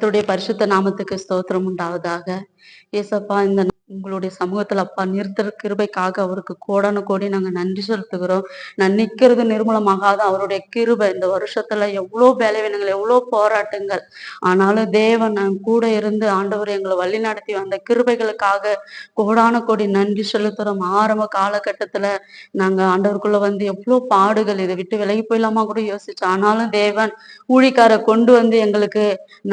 கர்த்தருடைய பரிசுத்த நாமத்துக்கு ஸ்தோத்திரம் உண்டாவதாக. ஏசப்பா, இந்த உங்களுடைய சமூகத்துல அப்பா நிறுத்துற கிருபைக்காக அவருக்கு கோடான கோடி நாங்க நன்றி செலுத்துகிறோம். நான் நிக்கிறது நிர்மூலமாகாத அவருடைய கிருபை இந்த வருஷத்துல எவ்வளோ பலவீனங்கள், எவ்வளோ போராட்டங்கள், ஆனாலும் தேவன் கூட இருந்து ஆண்டவர் எங்களை வழி நடத்தி வந்த கிருபைகளுக்காக கோடான கோடி நன்றி செலுத்துறோம். ஆரம்ப காலகட்டத்துல நாங்க ஆண்டவருக்குள்ள வந்து எவ்வளோ பாடுகள், இதை விட்டு விலகி போயிடலாமா கூட யோசிச்சோம். ஆனாலும் தேவன் ஊழிக்கார கொண்டு வந்து எங்களுக்கு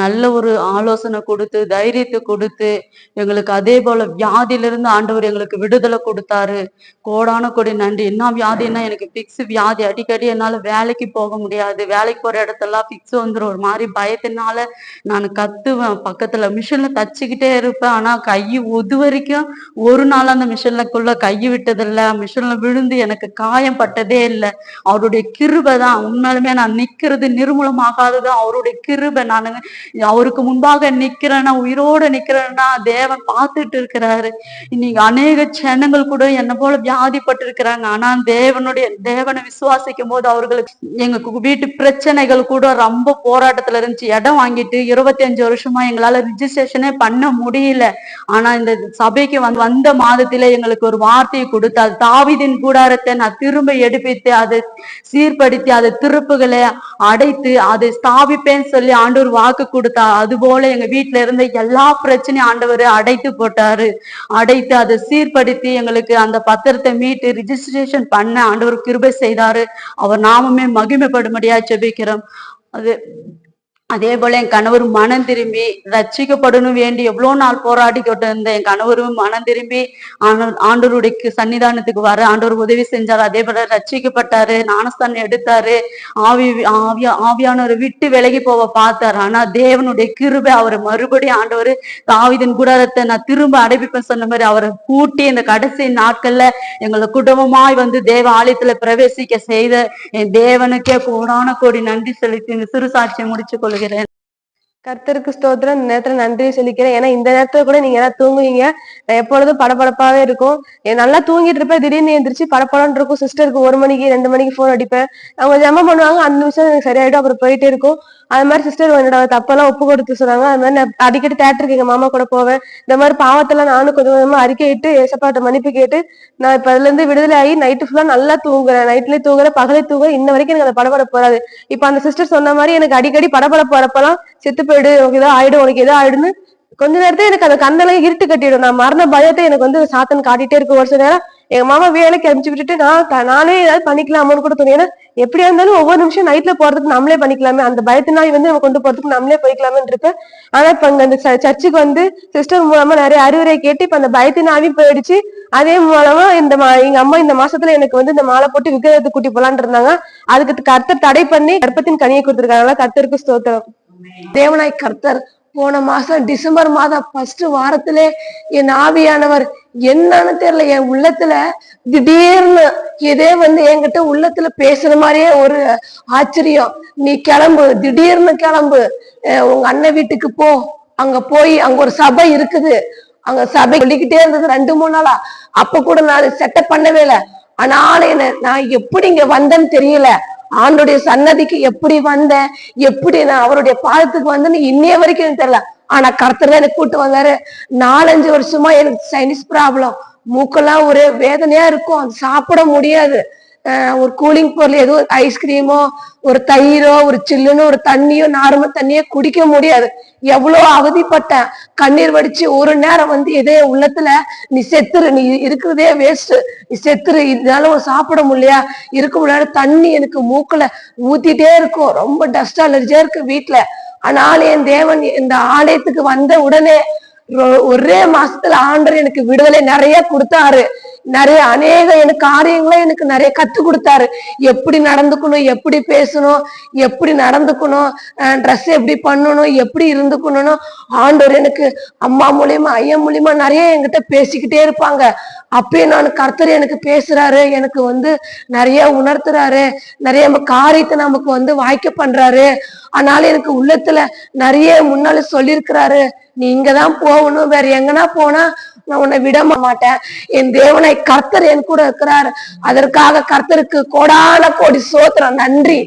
நல்ல ஒரு ஆலோசனை கொடுத்து, தைரியத்தை கொடுத்து, எங்களுக்கு அதே போல வியாதியிலிருந்து ஆண்டவர் எங்களுக்கு விடுதலை கொடுத்தாரு. கோடான கோடி நன்றி. என்ன வியாதின்னா, எனக்கு பிக்ஸ் வியாதி. அடிக்கடி என்னால வேலைக்கு போக முடியாது. வேலைக்கு போற இடத்தெல்லாம் பிக்ஸ் வந்துடும். ஒரு மாதிரி பயத்தினால நான் கத்துவேன். பக்கத்துல மிஷின்ல தச்சுக்கிட்டே இருப்பேன். ஆனா கை உது வரைக்கும் ஒரு நாள் அந்த மிஷின்லக்குள்ள கை விட்டதில்லை. மிஷின்ல விழுந்து எனக்கு காயம் பட்டதே இல்லை. அவருடைய கிருபை தான். உண்மையிலுமே நான் நிக்கிறது நிர்மூலமாகாதது அவருடைய கிருபை. நான் அவருக்கு முன்பாக நிக்கிறேன்னா, உயிரோட நிக்கிறேன்னா தேவன் பார்த்துட்டு இருக்கிறாரு. இன்னைக்கு அநேக ஜனங்கள் கூட என்ன போல வியாதிப்பட்டு இருக்கிறாங்க. ஆனா தேவனை விசுவாசிக்கும் போது அவர்களுக்கு எங்க வீட்டு பிரச்சனைகள் கூட ரொம்ப போராட்டத்துல இருந்துச்சு. இடம் வாங்கிட்டு 25 வருஷமா எங்களால ரிஜிஸ்ட்ரேஷனே பண்ண முடியல. ஆனா இந்த சபைக்கு வந்த மாதத்தில எங்களுக்கு ஒரு வார்த்தையை கொடுத்தால், தாவீதின் கூடாரத்தை நான் திரும்ப எடுப்பித்து அதை சீர்படுத்தி அதை திருப்புகளை அடைத்து அதை ஸ்தாபிப்பேன்னு சொல்லி ஆண்டவர் வாக்கு கொடுத்தா. அது போல எங்க வீட்டுல இருந்த எல்லா பிரச்சனையும் ஆண்டவர் அடைத்து போட்டாரு. அடைத்து அதை சீர்படுத்தி எங்களுக்கு அந்த பத்திரத்தை மீட்டு ரிஜிஸ்ட்ரேஷன் பண்ண ஆண்டவர் கிருபை செய்தாரு. அவர் நாமமே மகிமைப்படும்படியா ஜெபிக்கிறோம். அதே போல என் கணவர் மனம் திரும்பி ரட்சிக்கப்படணும் வேண்டி எவ்வளோ நாள் போராடிக்கிட்டு இருந்த என் கணவரும் மனம் திரும்பி ஆண்டவருடைய சன்னிதானத்துக்கு வர ஆண்டவர் உதவி செஞ்சாரு. அதே போல ரட்சிக்கப்பட்டாரு. ஞானஸ்தானம் எடுத்தாரு. ஆவியானவரை விட்டு விலகி போக பார்த்தாரு. ஆனா தேவனுடைய கிருபை அவரை மறுபடியும் ஆண்டவர் தாவீதின் கூடாரத்தை நான் திரும்ப அடைப்பிப்பேன் சொன்ன மாதிரி அவரை கூட்டி இந்த கடைசி நாட்கள்ல எங்களை குடும்பமாய் வந்து தேவ ஆலயத்துல பிரவேசிக்க செய்த என் தேவனுக்கே கோடான கோடி நன்றி செலுத்தி இந்த சிறு சாட்சியை முடிச்சு கொள்கிறேன். கர்த்தருக்கு ஸ்தோத்திரம். இந்த நேரத்துல நன்றி சொல்லிக்கிறேன். ஏன்னா இந்த நேரத்துல கூட நீங்க எல்லாம் தூங்குவீங்க. எப்பொழுதும் படபடப்பாவே இருக்கும். நல்லா தூங்கிட்டு இருப்பேன். திடீர்னு எந்திரிச்சு படப்படம்னு இருக்கும். சிஸ்டருக்கு 1 மணிக்கு 2 மணிக்கு போன் அடிப்பேன். அவங்க ஜெபம் பண்ணுவாங்க. 5 நிமிஷம் எனக்கு சரியாயிடும். அப்புறம் போயிட்டே இருக்கும். அது மாதிரி சிஸ்டர் என்னோட தப்பெல்லாம் ஒப்பு கொடுத்து சொன்னாங்க. அது மாதிரி நான் அடிக்கடி தேட்டருக்கு எங்க மாமா கூட போவேன். இந்த மாதிரி பாவத்தெல்லாம் நானும் கொஞ்சம் கொஞ்சமா அறிக்கையிட்டு ஏசப்பாட்ட மன்னிப்பு கேட்டு நான் இப்ப அதுல இருந்து விடுதலை ஆகி நைட்டு ஃபுல்லா நல்லா தூங்குறேன். நைட்லயே தூங்குறேன், பகலே தூங்குறேன். இன்ன வரைக்கும் எனக்கு அந்த படபடப்பு வராது. இப்ப அந்த சிஸ்டர் சொன்ன மாதிரி எனக்கு அடிக்கடி படபடப்பு வரப்பெல்லாம் செத்து போயிடு, உனக்கு ஏதோ ஆயிடும், உனக்கு ஏதோ ஆயிடுன்னு கொஞ்ச நேரத்துல எனக்கு அந்த கண்ணெல்லாம் இருட்டு கட்டிடும். நான் மரண பயத்தை எனக்கு வந்து சாத்தன் காட்டிட்டே இருக்கு. ஒரு சில நேரம் எங்க மாமா வேலைக்கு அனுப்பிச்சு விட்டுட்டு நானே ஏதாவது பண்ணிக்கலாமோன்னு கூட தோணும். ஏன்னா எப்படியா இருந்தாலும் ஒவ்வொரு நிமிஷம் நைட்ல போறதுக்கு நம்மளே பண்ணிக்கலாமே, அந்த பயத்தினாய் வந்து நம்ம கொண்டு போறதுக்கு நம்மளே போய்க்கலாமே இருப்பேன். ஆனா இப்ப அங்க அந்த சர்ச்சுக்கு வந்து சிஸ்டர் மூலமா நிறைய அறிவுரை கேட்டு இப்ப அந்த பயத்தினாவே போயிடுச்சு. அதே மூலமா எங்க அம்மா இந்த மாசத்துல எனக்கு வந்து இந்த மாலை போட்டு விக்கிரகத்தை கூட்டி போலான்னு இருந்தாங்க. அதுக்கு கர்த்தர் தடை பண்ணி கர்ப்பத்தின் கனியை கொடுத்திருக்காங்க. கர்த்தருக்கு ஸ்தோத்திரம். தேவனாய் கர்த்தர் போன மாசம் டிசம்பர் மாதம் 1 வாரத்திலே என் ஆவியானவர் என்னன்னு தெரியல, என் உள்ளத்துல திடீர்னு இதே வந்து என்கிட்ட உள்ளத்துல பேசுற மாதிரியே ஒரு ஆச்சரியம். நீ கிளம்பு, திடீர்னு கிளம்பு, உங்க அண்ணன் வீட்டுக்கு போ, அங்க போய் அங்க ஒரு சபை இருக்குது, அங்க சபை சொல்லிக்கிட்டே இருந்தது 2-3 நாளா. அப்ப கூட நான் செட்டப் பண்ணவே இல்லை. ஆனாலும் என்ன நான் எப்படி இங்க வந்தேன்னு தெரியல. ஆண்டுடைய சன்னதிக்கு எப்படி வந்தேன், எப்படி நான் அவருடைய பாதத்துக்கு வந்தேன்னு இன்னைய வரைக்கும் எனக்கு தெரியல. ஆனா கர்த்தர் தான் எனக்கு கூட்டு வந்தாரு. 4-5 வருஷமா எனக்கு சைனஸ் ப்ராப்ளம். மூக்கெல்லாம் ஒரே வேதனையா இருக்கும். அது சாப்பிட முடியாது. ஒரு கூலிங் பொருள் எதுவும் ஐஸ்கிரீமோ ஒரு தயிரோ ஒரு சில்லுன்னு ஒரு தண்ணியோ நார்மல் தண்ணியோ குடிக்க முடியாது. எவ்வளவு அவதிப்பட்டேன். கண்ணீர் வடிச்சு ஒரு நேரம் வந்து இதே உள்ளத்துல நீ செத்துரு, நீ இருக்கிறதே வேஸ்ட், நீ செத்துரு, இதனால சாப்பிட முடியலையா, இருக்க முடியாது. தண்ணி எனக்கு மூக்குல ஊத்திட்டே இருக்கும். ரொம்ப டஸ்ட் அலர்ஜியா இருக்கு வீட்டுல. ஆனாலும் என் தேவன் இந்த ஆலயத்துக்கு வந்த உடனே ஒரே மாசத்துல ஆண்டவர் எனக்கு விடுதலை நிறைய கொடுத்தாரு. நிறைய எனக்கு காரியங்களை எனக்கு நிறைய கத்து கொடுத்தாரு. எப்படி நடந்துக்கணும், எப்படி பேசணும், எப்படி நடந்துக்கணும், ட்ரெஸ் எப்படி பண்ணணும், எப்படி இருந்துக்கணும். ஆண்டவர் எனக்கு அம்மா மூலியமா ஐயன் மூலியமா நிறைய என்கிட்ட பேசிக்கிட்டே இருப்பாங்க. அப்பயே நான் கர்த்தர் எனக்கு பேசுறாரு, எனக்கு வந்து நிறைய உணர்த்துறாரு, நிறைய காரியத்தை நமக்கு வந்து வாய்க்க பண்றாரு. ஆனாலும் எனக்கு உள்ளத்துல நிறைய முன்னால சொல்லியிருக்கிறாரு, நீ இங்கதான் போகணும், வேற எங்கன்னா போனா நான் உன்னை விட மாட்டேன். என் தேவனை கர்த்தர் என் கூட இருக்கிறார். அதற்காக கர்த்தருக்கு கோடான கோடி ஸ்தோத்திரம், நன்றி.